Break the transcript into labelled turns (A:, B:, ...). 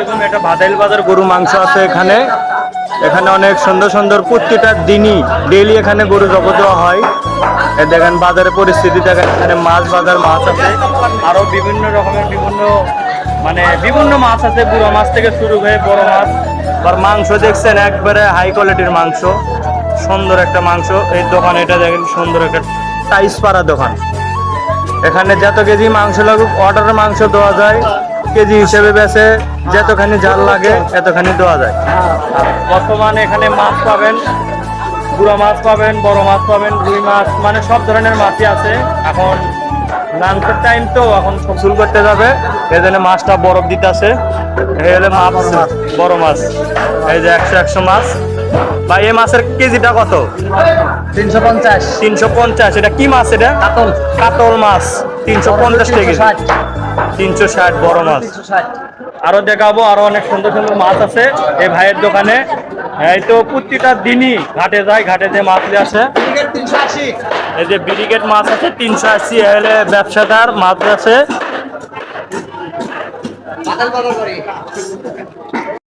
A: আলাইকুম। এটা ভাদাইল বাজার গরু মাংস আছে এখানে। এখানে অনেক সুন্দর সুন্দর প্রত্যেকটা দিনই ডেইলি এখানে গরু জবাই দেওয়া হয়। এই দেখেন বাজারের পরিস্থিতি দেখেন, এখানে মাছ বাজার মাছ আছে, আরো বিভিন্ন রকমের বিভিন্ন মাছ আছে, বুড়ো মাছ থেকে শুরু হয়ে বড় মাছ। আর মাংস দেখছেন একবারে হাই কোয়ালিটির মাংস, সুন্দর একটা মাংস। এই দোকান এটা দেখেন সুন্দর একটা টাইস পাড়া দোকান। এখানে যত কেজি মাংস লাগুক অর্ডারের মাংস দেওয়া যায়, কেজি হিসেবে বেছে যতখানি জাল লাগে এতখানি দেওয়া যায়। বর্তমানে এখানে মাছ পাবেন, বুড়ো মাছ পাবেন, বড় মাছ পাবেন, রুই মাছ, মানে সব ধরনের মাছই আছে। এখন লাঞ্চের টাইম তো এখন গোসল করতে যাবে, এই জন্য মাছটা বরফ দিতেছে। এই হলে মাছ, বড় মাছ। এই যে 100 মাছ। ভাই এই মাছের কেজিটা কত?
B: 350।
A: 350। এটা কি মাছ? এটা
B: কাতল।
A: কাতল মাছ 350 টাকা।
B: 360।
A: 360 বড় মাছ।
B: 360।
A: আরো দেখাবো, আরো অনেক সুন্দর সুন্দর মাছ আছে এই ভাইয়ের দোকানে। এই তো প্রতিটা দিনই ঘাটে যায়, ঘাটে যে মাছ নিয়ে আসে।
B: 380।
A: এই যে ব্রিগেড মাছ আছে 380। হলে ব্যবসাদার মাছ আছে।
B: বাদাল বাদাল করে।